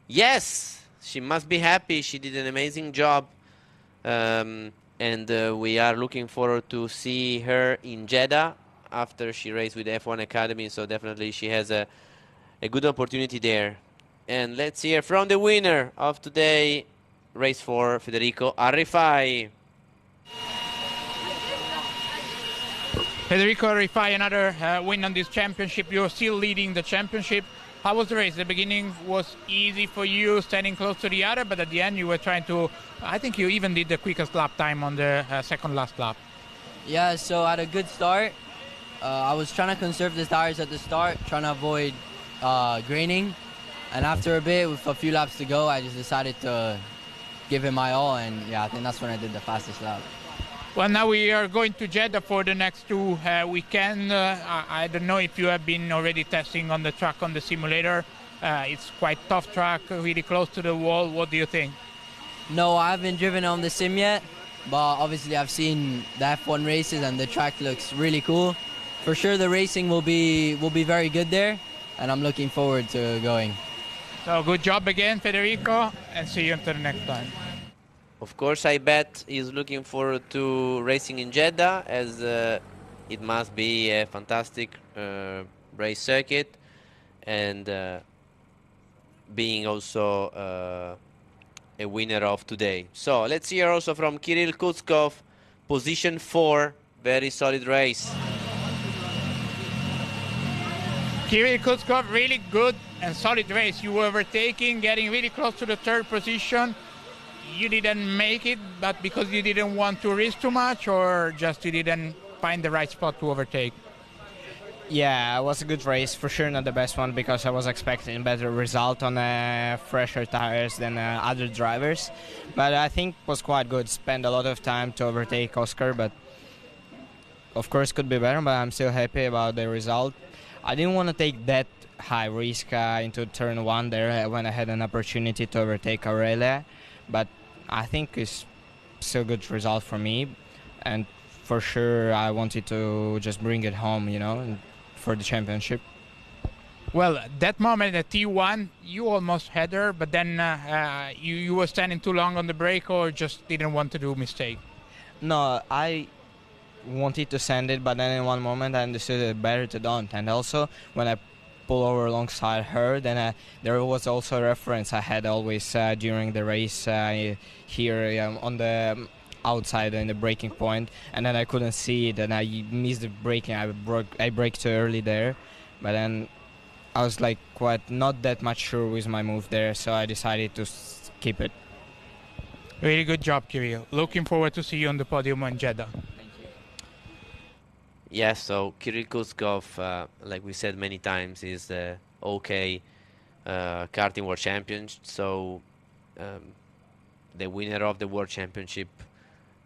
Yes, she must be happy. She did an amazing job. And we are looking forward to see her in Jeddah after she raced with F1 Academy. So definitely she has a good opportunity there. And let's hear from the winner of today, race 4, Federico Arrifai. Federico Arrifai, another win on this championship. You're still leading the championship. How was the race? The beginning was easy for you, standing close to the other, but at the end you were trying to, I think you even did the quickest lap time on the second last lap. Yeah, so I had a good start. I was trying to conserve the tires at the start, trying to avoid graining. And after a bit, with a few laps to go, I just decided to give it my all, and I think that's when I did the fastest lap. Well, now we are going to Jeddah for the next 2 weekends. I don't know if you have been already testing on the track on the simulator. It's quite tough track, really close to the wall. What do you think? No, I haven't driven on the sim yet, but obviously I've seen the F1 races and the track looks really cool. For sure the racing will be very good there. and I'm looking forward to going. So good job again, Federico, and see you until the next time. Of course, I bet he's looking forward to racing in Jeddah, as it must be a fantastic race circuit, and being also a winner of today. So let's hear also from Kirill Kutskov, position 4, very solid race. Kirill Kutskov, really good and solid race. You were overtaking, getting really close to the third position. You didn't make it, but because you didn't want to risk too much, or just you didn't find the right spot to overtake? Yeah, it was a good race. For sure not the best one, because I was expecting a better result on fresher tires than other drivers. But I think it was quite good. Spent a lot of time to overtake Oscar, but of course could be better, but I'm still happy about the result. I didn't want to take that high risk into turn 1 there when I had an opportunity to overtake Aurelia, but I think it's still a good result for me, and for sure I wanted to just bring it home, you know, for the championship. Well, that moment at T1, you almost had her, but then you were standing too long on the brake, or just didn't want to do a mistake? No, I wanted to send it, but then in one moment I understood it better to don't. And also when I pull over alongside her, then there was also a reference I had always during the race here on the outside in the braking point, and then I couldn't see it, and I missed the braking. I braked too early there, but then I was like quite not that much sure with my move there, so I decided to keep it. Really good job, Kirill. Looking forward to see you on the podium in Jeddah. Yes, so Kirill Kutskov, like we said many times, is the OK karting world champion. So the winner of the world championship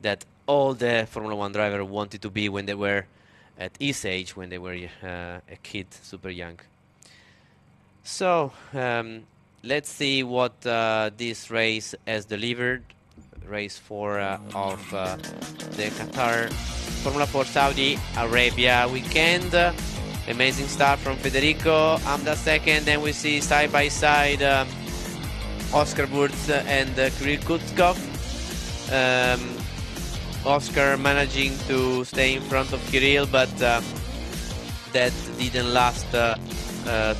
that all the Formula One drivers wanted to be when they were at his age, when they were a kid, super young. So let's see what this race has delivered. Race 4 of the Qatar Formula 4 Saudi Arabia weekend. Amazing start from Federico. Amda second, then we see side by side Oscar Wurz and Kirill Kutskov. Oscar managing to stay in front of Kirill, but that didn't last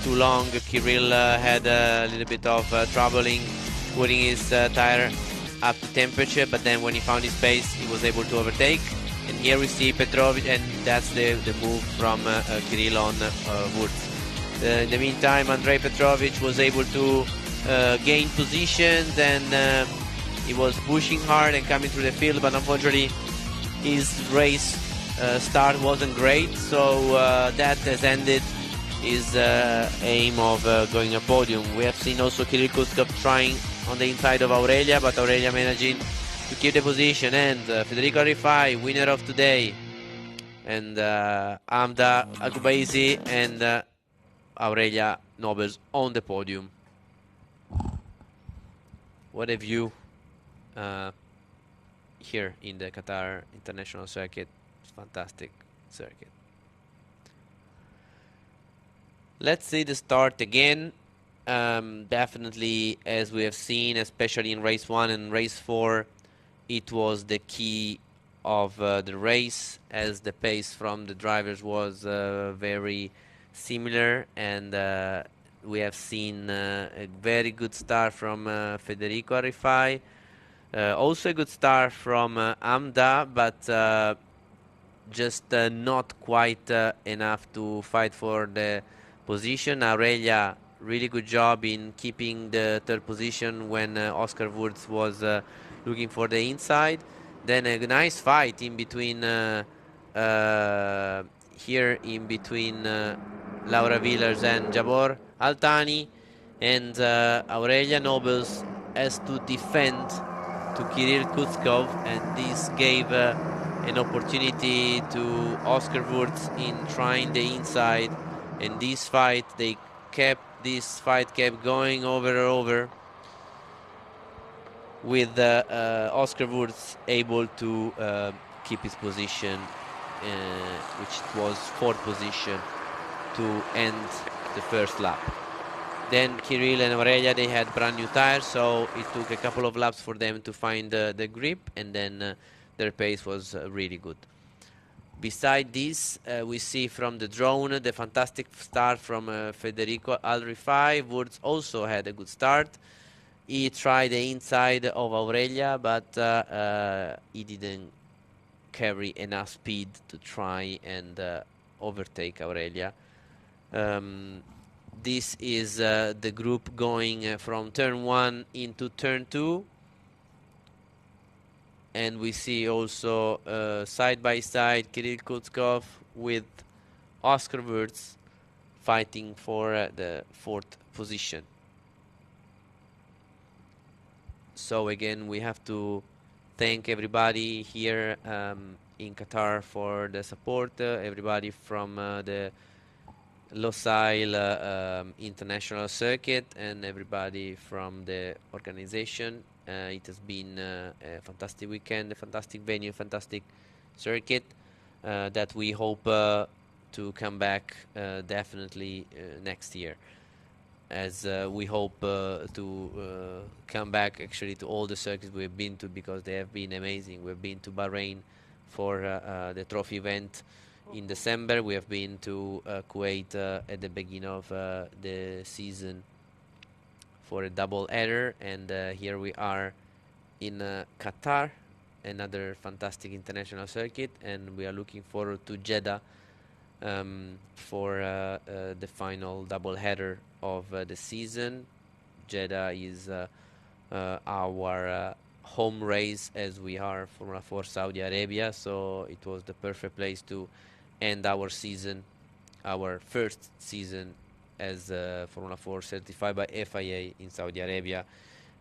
too long. Kirill had a little bit of troubling putting his tire up to temperature, but then when he found his pace, he was able to overtake. And here we see Petrovic, and that's the move from Kirill on Wurz. In the meantime, Andrei Petrovic was able to gain positions, and he was pushing hard and coming through the field, but unfortunately his race start wasn't great, so that has ended his aim of going a podium. We have seen also Kirill Kutskov trying on the inside of Aurelia, but Aurelia managing to keep the position, and Federico Rifai, winner of today, and Amda Agubaizi and Aurelia Nobles on the podium. What a view here in the Qatar International Circuit. Fantastic circuit. Let's see the start again. Definitely, as we have seen, especially in race 1 and race 4, it was the key of the race, as the pace from the drivers was very similar, and we have seen a very good start from Federico Rifai. Also a good start from Amda, but just not quite enough to fight for the position. Aurelia, really good job in keeping the third position when Oscar Wurz was looking for the inside. Then a nice fight in between here in between Laura Villers and Jabor Altani, and Aurelia Nobles has to defend to Kirill Kutskov, and this gave an opportunity to Oscar Wurz in trying the inside. And this fight kept going over and over, with Oscar Wurz able to keep his position, which was fourth position, to end the first lap. Then Kirill and Aurelia, they had brand new tires, so it took a couple of laps for them to find the grip, and then their pace was really good. Beside this, we see from the drone the fantastic start from Federico Alrifai. Wurz also had a good start. He tried the inside of Aurelia, but he didn't carry enough speed to try and overtake Aurelia. This is the group going from turn 1 into turn 2. And we see also side by side Kirill Kutskov with Oscar Wurz fighting for the 4th position. So again, we have to thank everybody here in Qatar for the support, everybody from the Losail International Circuit and everybody from the organization. It has been a fantastic weekend, a fantastic venue, fantastic circuit that we hope to come back definitely next year. As we hope to come back actually to all the circuits we've been to, because they have been amazing. We've been to Bahrain for the trophy event in December. We have been to Kuwait at the beginning of the season for a double header, and here we are in Qatar, another fantastic international circuit, and we are looking forward to Jeddah for the final double header of the season. Jeddah is our home race, as we are Formula 4 Saudi Arabia, so it was the perfect place to end our season, our first season as Formula 4 certified by FIA in Saudi Arabia,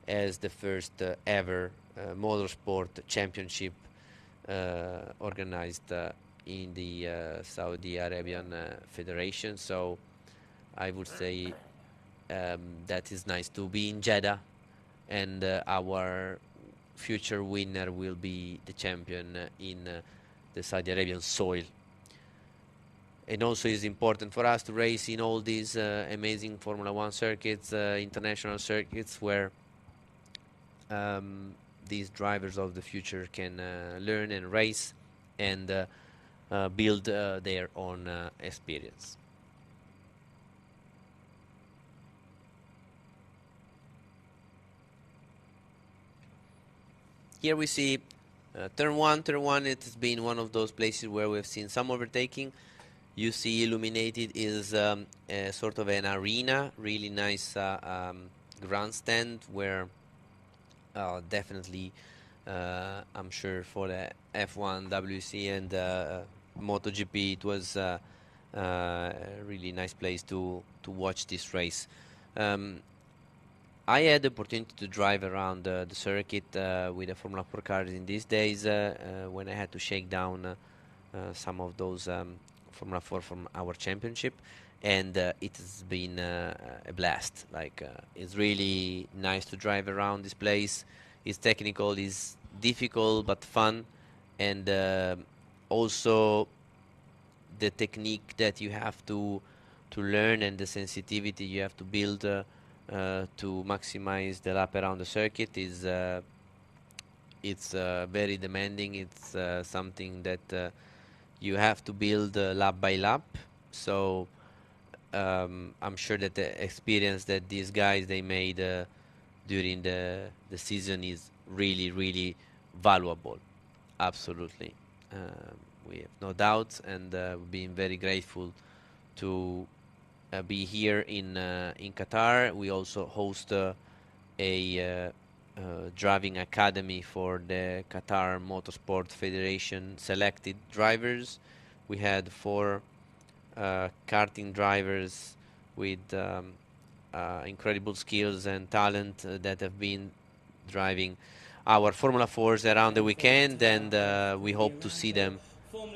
as the first ever motorsport championship organized in the Saudi Arabian Federation. So I would say that is nice to be in Jeddah, and our future winner will be the champion in the Saudi Arabian soil. And also it's important for us to race in all these amazing Formula 1 circuits, international circuits, where these drivers of the future can learn and race and build their own experience. Here we see turn 1. Turn 1, it has been one of those places where we've seen some overtaking. You see illuminated is a sort of an arena, really nice grandstand, where definitely I'm sure for the F1, WC and MotoGP it was a really nice place to watch this race. I had the opportunity to drive around the circuit with the Formula 4 cars in these days when I had to shake down some of those Formula 4 from our championship, and it has been a blast. Like it's really nice to drive around this place. It's technical, it's difficult but fun, and also the technique that you have to learn and the sensitivity you have to build to maximize the lap around the circuit is it's very demanding. It's something that you have to build lap by lap. So I'm sure that the experience that these guys they made during the season is really, really valuable. Absolutely. We have no doubts, and being very grateful to be here in Qatar. We also host a driving academy for the Qatar Motorsport Federation selected drivers. We had 4 karting drivers with incredible skills and talent that have been driving our Formula 4s around the weekend, and we hope to see them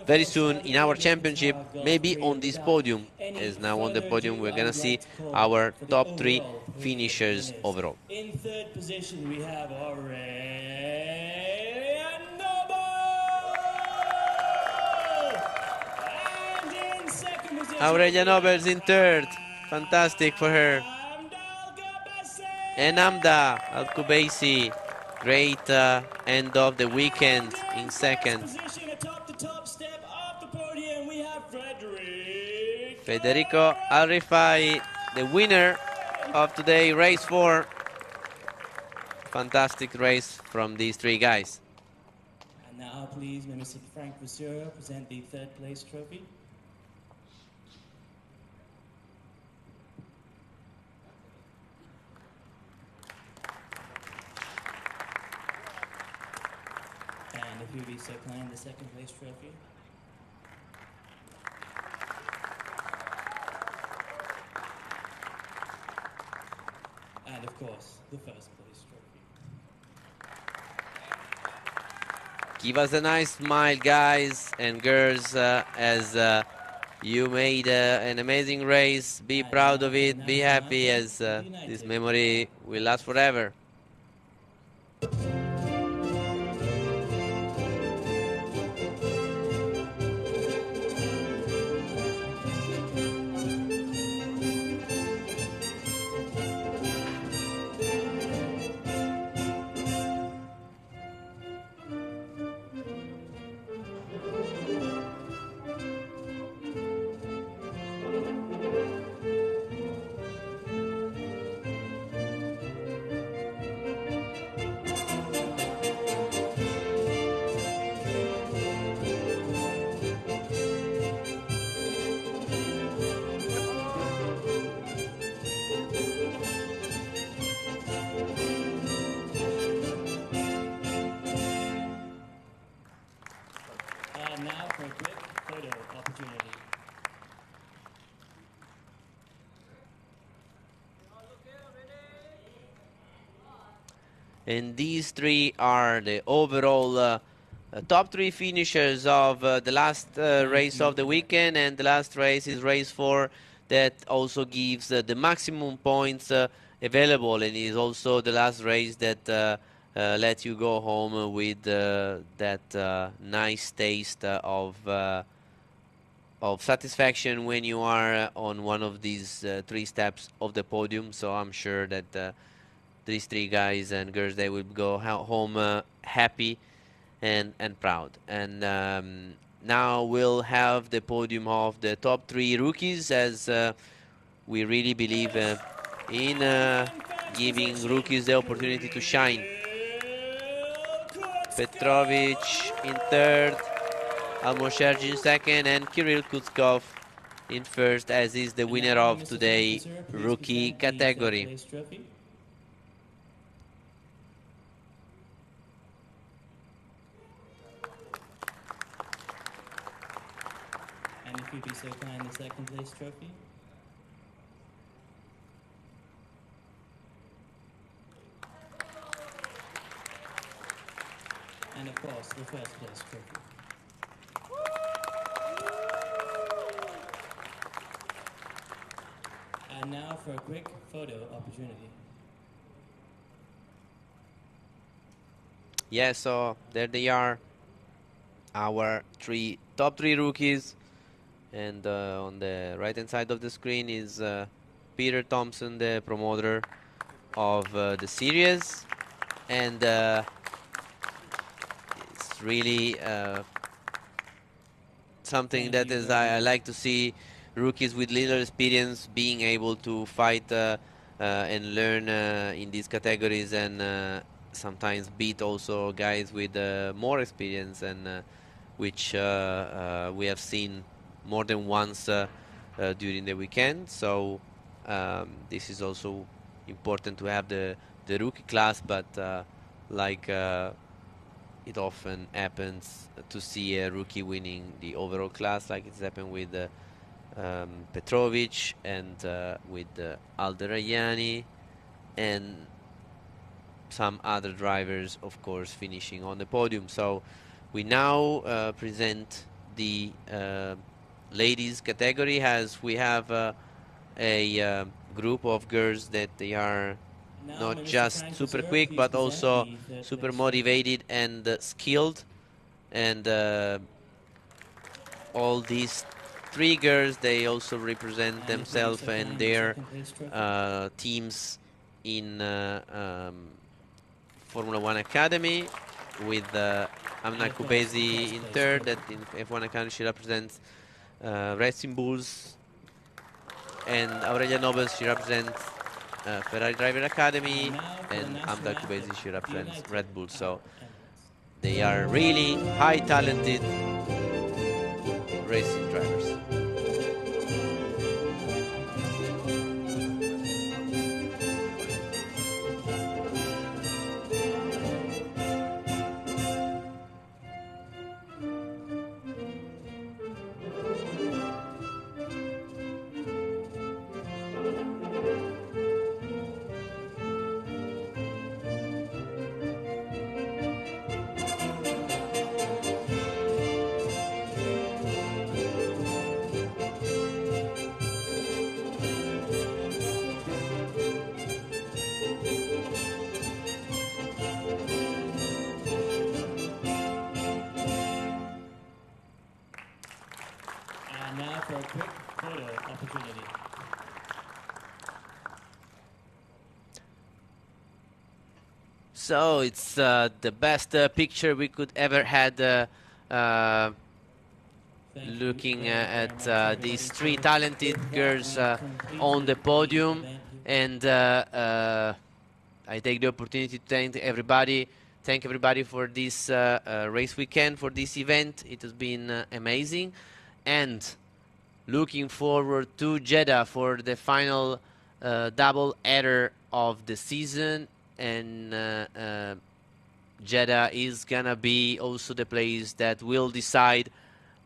very soon in our championship, maybe on this podium. As now on the podium we're gonna see our top 3 finishers overall. In third position we have Aurelia Nobel's in third. Fantastic for her. And Amda Al-Kubaisi, great end of the weekend in second. Federico Al-Rifai, the winner of today, race 4. Fantastic race from these three guys. And now, please, Minister Frank Vasseur present the third place trophy. And if you be so kind, the second place trophy. And of course, the first place trophy. Give us a nice smile, guys and girls, as you made an amazing race. Be proud of it, be happy, as this memory will last forever. Now for a quick photo opportunity. And these three are the overall top three finishers of the last race of the weekend, and the last race is race 4, that also gives the maximum points available, and is also the last race that lets you go home with that nice taste of satisfaction when you are on one of these 3 steps of the podium. So I'm sure that these 3 guys and girls, they will go home happy and proud. And now we'll have the podium of the top 3 rookies, as we really believe in giving rookies the opportunity to shine. Petrovic in third, Almosherji in second, and Kirill Kutskov in first, as is the winner of today rookie category. And if you'd be so kind, the second place trophy. And of course, the first place trophy. And now for a quick photo opportunity. Yeah, so there they are, our top 3 rookies. And on the right hand side of the screen is Peter Thompson, the promoter of the series, and it's really something that is I like to see rookies with little experience being able to fight and learn in these categories, and sometimes beat also guys with more experience, and which we have seen more than once during the weekend. So this is also important to have the rookie class, but like it often happens to see a rookie winning the overall class, like it's happened with Petrovic and with Alderayani, and some other drivers, of course, finishing on the podium. So we now present the ladies category, as we have a group of girls that they are not just super quick, but also super motivated and skilled, and all these three girls, they also represent themselves and their teams in Formula One Academy, with Amna Kubezi in third. That in F1 Academy she represents Racing Bulls, and Aurelia Nobles she represents Ferrari Driver Academy, and Amda Kubezi she represents Red Bull. So they are really high talented racing drivers. And now for a quick photo opportunity. So it's the best picture we could ever had, looking at these three talented girls on the podium. And I take the opportunity to thank everybody for this race weekend, for this event. It has been amazing, and looking forward to Jeddah for the final double header of the season. And Jeddah is gonna be also the place that will decide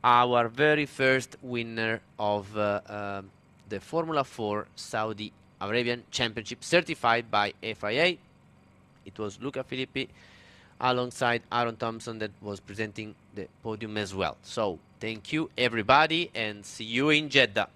our very first winner of the Formula 4 Saudi Arabian Championship, certified by FIA. It was Luca Filippi alongside Aaron Thompson that was presenting the podium as well. So thank you everybody, and see you in Jeddah.